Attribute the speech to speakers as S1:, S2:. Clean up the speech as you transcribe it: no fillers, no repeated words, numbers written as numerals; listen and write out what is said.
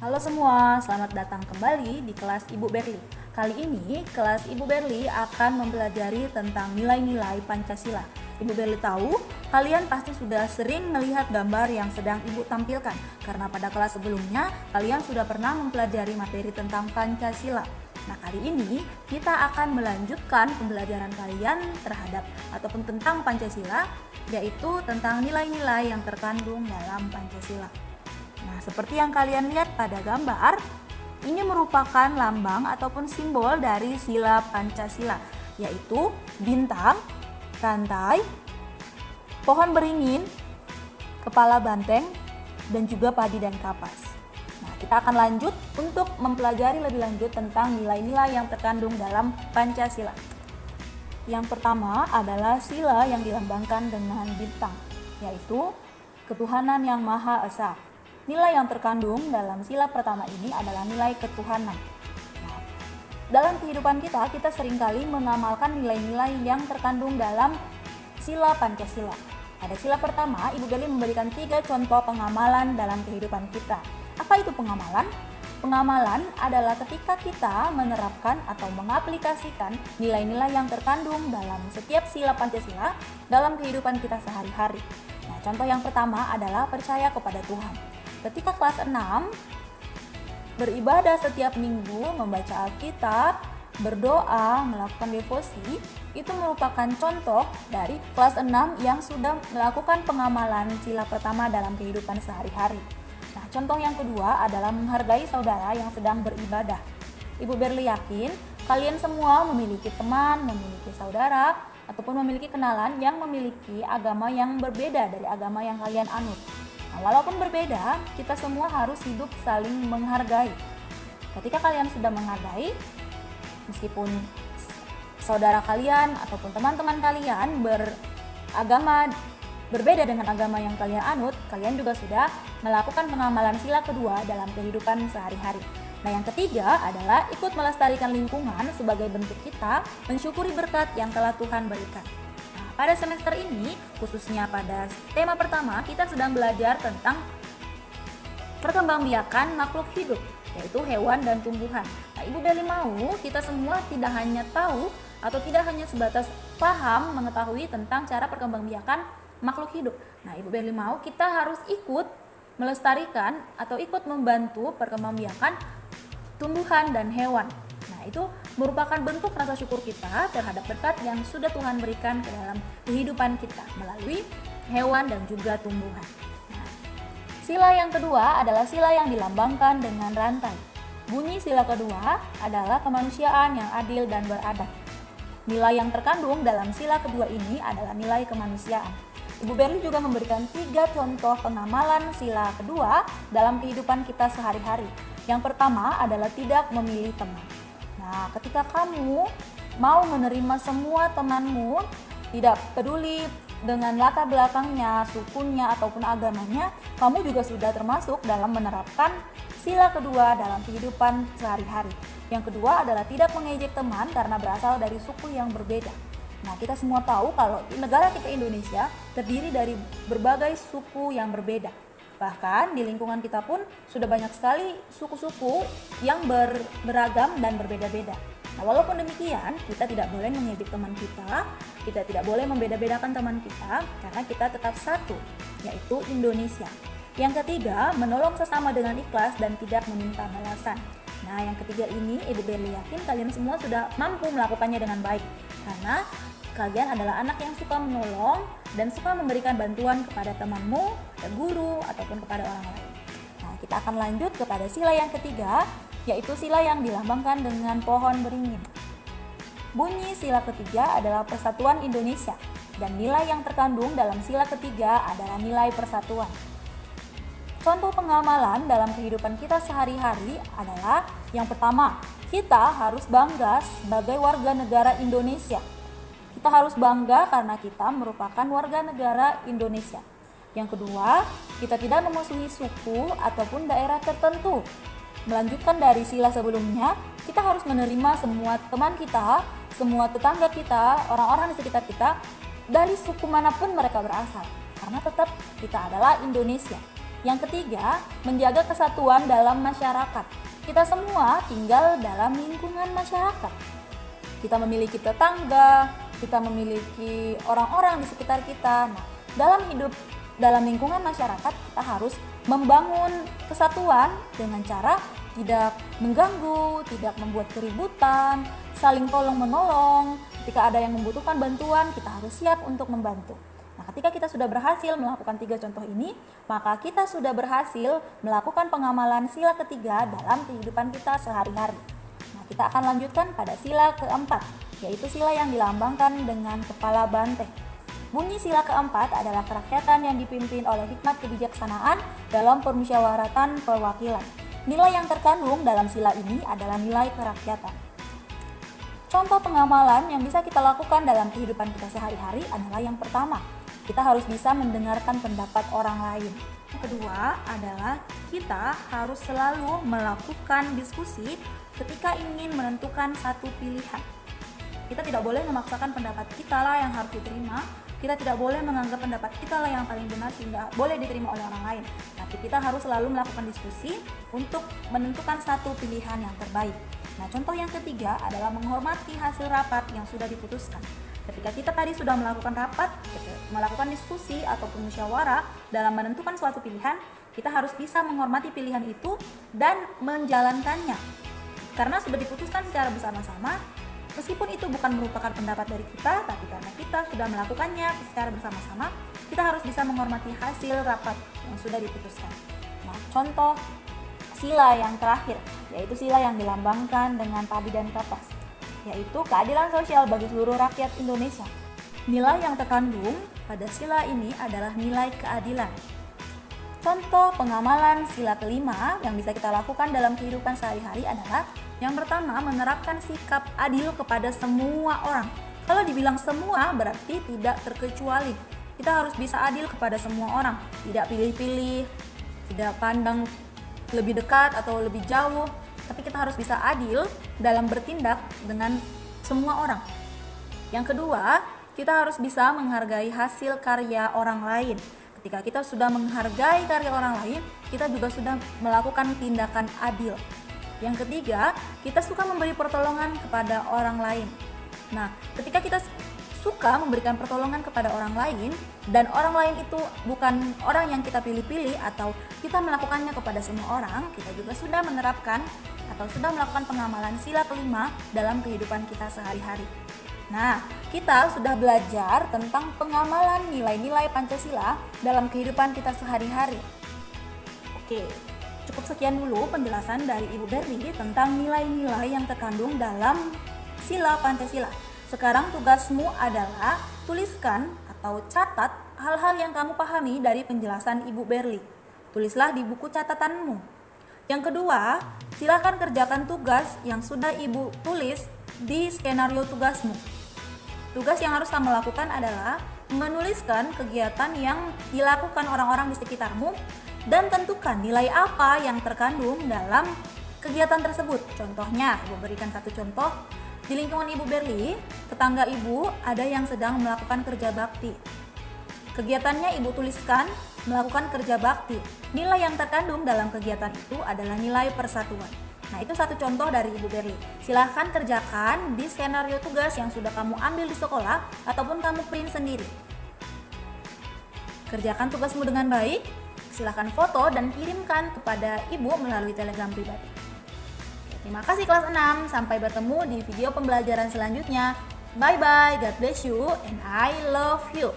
S1: Halo semua, selamat datang kembali di kelas Ibu Berli. Kali ini, kelas Ibu Berli akan mempelajari tentang nilai-nilai Pancasila. Ibu Berli tahu, kalian pasti sudah sering melihat gambar yang sedang Ibu tampilkan, karena pada kelas sebelumnya, kalian sudah pernah mempelajari materi tentang Pancasila. Nah, kali ini kita akan melanjutkan pembelajaran kalian terhadap ataupun tentang Pancasila, yaitu tentang nilai-nilai yang terkandung dalam Pancasila. Nah, seperti yang kalian lihat pada gambar, ini merupakan lambang ataupun simbol dari sila Pancasila, yaitu bintang, rantai, pohon beringin, kepala banteng, dan juga padi dan kapas. Nah, kita akan lanjut untuk mempelajari lebih lanjut tentang nilai-nilai yang terkandung dalam Pancasila. Yang pertama adalah sila yang dilambangkan dengan bintang, yaitu ketuhanan yang Maha Esa. Nilai yang terkandung dalam sila pertama ini adalah nilai ketuhanan. Nah, dalam kehidupan kita seringkali mengamalkan nilai-nilai yang terkandung dalam sila Pancasila. Pada sila pertama, Ibu Berli memberikan 3 contoh pengamalan dalam kehidupan kita. Apa itu pengamalan? Pengamalan adalah ketika kita menerapkan atau mengaplikasikan nilai-nilai yang terkandung dalam setiap sila Pancasila dalam kehidupan kita sehari-hari. Nah, contoh yang pertama adalah percaya kepada Tuhan. Ketika kelas 6, beribadah setiap minggu, membaca Alkitab, berdoa, melakukan devosi, itu merupakan contoh dari kelas 6 yang sudah melakukan pengamalan sila pertama dalam kehidupan sehari-hari. Nah, contoh yang kedua adalah menghargai saudara yang sedang beribadah. Ibu Berli yakin kalian semua memiliki teman, memiliki saudara, ataupun memiliki kenalan yang memiliki agama yang berbeda dari agama yang kalian anut. Nah, walaupun berbeda, kita semua harus hidup saling menghargai. Ketika kalian sudah menghargai, meskipun saudara kalian ataupun teman-teman kalian beragama berbeda dengan agama yang kalian anut, kalian juga sudah melakukan pengamalan sila kedua dalam kehidupan sehari-hari. Nah, yang ketiga adalah ikut melestarikan lingkungan sebagai bentuk kita mensyukuri berkat yang telah Tuhan berikan. Pada semester ini, khususnya pada tema pertama, kita sedang belajar tentang perkembangbiakan makhluk hidup, yaitu hewan dan tumbuhan. Nah, Ibu Berli mau kita semua tidak hanya tahu atau tidak hanya sebatas paham mengetahui tentang cara perkembangbiakan makhluk hidup. Nah, Ibu Berli mau kita harus ikut melestarikan atau ikut membantu perkembangbiakan tumbuhan dan hewan. Nah, itu merupakan bentuk rasa syukur kita terhadap berkat yang sudah Tuhan berikan ke dalam kehidupan kita melalui hewan dan juga tumbuhan. Nah, sila yang kedua adalah sila yang dilambangkan dengan rantai. Bunyi sila kedua adalah kemanusiaan yang adil dan beradab. Nilai yang terkandung dalam sila kedua ini adalah nilai kemanusiaan. Ibu Berli juga memberikan 3 contoh pengamalan sila kedua dalam kehidupan kita sehari-hari. Yang pertama adalah tidak memilih teman. Nah, ketika kamu mau menerima semua temanmu, tidak peduli dengan latar belakangnya, sukunya, ataupun agamanya, kamu juga sudah termasuk dalam menerapkan sila kedua dalam kehidupan sehari-hari. Yang kedua adalah tidak mengejek teman karena berasal dari suku yang berbeda. Nah, kita semua tahu kalau negara kita Indonesia terdiri dari berbagai suku yang berbeda. Bahkan di lingkungan kita pun sudah banyak sekali suku-suku yang beragam dan berbeda-beda. Nah, walaupun demikian, kita tidak boleh mengejek teman kita tidak boleh membeda-bedakan teman kita, karena kita tetap satu, yaitu Indonesia. Yang ketiga, menolong sesama dengan ikhlas dan tidak meminta balasan. Nah, yang ketiga ini Ibu Berli yakin kalian semua sudah mampu melakukannya dengan baik, karena kalian adalah anak yang suka menolong dan suka memberikan bantuan kepada temanmu, guru, ataupun kepada orang lain. Nah, kita akan lanjut kepada sila yang ketiga, yaitu sila yang dilambangkan dengan pohon beringin. Bunyi sila ketiga adalah persatuan Indonesia, dan nilai yang terkandung dalam sila ketiga adalah nilai persatuan. Contoh pengamalan dalam kehidupan kita sehari-hari adalah yang pertama, kita harus bangga sebagai warga negara Indonesia. Kita harus bangga karena kita merupakan warga negara Indonesia. Yang kedua, kita tidak memusuhi suku ataupun daerah tertentu. Melanjutkan dari sila sebelumnya, kita harus menerima semua teman kita, semua tetangga kita, orang-orang di sekitar kita, dari suku manapun mereka berasal. Karena tetap kita adalah Indonesia. Yang ketiga, menjaga kesatuan dalam masyarakat. Kita semua tinggal dalam lingkungan masyarakat. Kita memiliki tetangga, kita memiliki orang-orang di sekitar kita. Nah, dalam lingkungan masyarakat kita harus membangun kesatuan dengan cara tidak mengganggu, tidak membuat keributan, saling tolong-menolong. Ketika ada yang membutuhkan bantuan, kita harus siap untuk membantu. Nah, ketika kita sudah berhasil melakukan 3 contoh ini, maka kita sudah berhasil melakukan pengamalan sila ketiga dalam kehidupan kita sehari-hari. Nah, kita akan lanjutkan pada sila keempat, yaitu sila yang dilambangkan dengan kepala banteng. Bunyi sila keempat adalah kerakyatan yang dipimpin oleh hikmat kebijaksanaan dalam permusyawaratan perwakilan. Nilai yang terkandung dalam sila ini adalah nilai kerakyatan. Contoh pengamalan yang bisa kita lakukan dalam kehidupan kita sehari-hari adalah yang pertama, kita harus bisa mendengarkan pendapat orang lain. Yang kedua adalah kita harus selalu melakukan diskusi ketika ingin menentukan satu pilihan. Kita tidak boleh memaksakan pendapat kita lah yang harus diterima. Kita tidak boleh menganggap pendapat kita lah yang paling benar sehingga boleh diterima oleh orang lain. Tapi kita harus selalu melakukan diskusi untuk menentukan satu pilihan yang terbaik. Nah, contoh yang ketiga adalah menghormati hasil rapat yang sudah diputuskan. Ketika kita tadi sudah melakukan rapat, melakukan diskusi ataupun musyawarah dalam menentukan suatu pilihan, kita harus bisa menghormati pilihan itu dan menjalankannya. Karena sudah diputuskan secara bersama-sama, meskipun itu bukan merupakan pendapat dari kita, tapi karena kita sudah melakukannya secara bersama-sama, kita harus bisa menghormati hasil rapat yang sudah diputuskan. Nah, contoh sila yang terakhir, yaitu sila yang dilambangkan dengan padi dan kapas, yaitu keadilan sosial bagi seluruh rakyat Indonesia. Nilai yang terkandung pada sila ini adalah nilai keadilan. Contoh pengamalan sila kelima yang bisa kita lakukan dalam kehidupan sehari-hari adalah yang pertama, menerapkan sikap adil kepada semua orang. Kalau dibilang semua berarti tidak terkecuali. Kita harus bisa adil kepada semua orang, tidak pilih-pilih, tidak pandang lebih dekat atau lebih jauh, tapi kita harus bisa adil dalam bertindak dengan semua orang. Yang kedua, kita harus bisa menghargai hasil karya orang lain. Ketika kita sudah menghargai karya orang lain, kita juga sudah melakukan tindakan adil. Yang ketiga, kita suka memberi pertolongan kepada orang lain. Nah, ketika kita suka memberikan pertolongan kepada orang lain dan orang lain itu bukan orang yang kita pilih-pilih atau kita melakukannya kepada semua orang, kita juga sudah menerapkan atau sudah melakukan pengamalan sila kelima dalam kehidupan kita sehari-hari. Nah, kita sudah belajar tentang pengamalan nilai-nilai Pancasila dalam kehidupan kita sehari-hari. Oke, cukup sekian dulu penjelasan dari Ibu Berli tentang nilai-nilai yang terkandung dalam sila Pancasila. Sekarang tugasmu adalah tuliskan atau catat hal-hal yang kamu pahami dari penjelasan Ibu Berli. Tulislah di buku catatanmu. Yang kedua, silakan kerjakan tugas yang sudah Ibu tulis di skenario tugasmu. Tugas yang harus kamu lakukan adalah menuliskan kegiatan yang dilakukan orang-orang di sekitarmu dan tentukan nilai apa yang terkandung dalam kegiatan tersebut. Contohnya, Ibu berikan satu contoh. Di lingkungan Ibu Berli, tetangga Ibu ada yang sedang melakukan kerja bakti. Kegiatannya Ibu tuliskan melakukan kerja bakti. Nilai yang terkandung dalam kegiatan itu adalah nilai persatuan. Nah, itu satu contoh dari Ibu Berli. Silahkan kerjakan di skenario tugas yang sudah kamu ambil di sekolah ataupun kamu print sendiri. Kerjakan tugasmu dengan baik. Silahkan foto dan kirimkan kepada Ibu melalui Telegram pribadi. Terima kasih kelas 6. Sampai bertemu di video pembelajaran selanjutnya. Bye bye, God bless you, and I love you.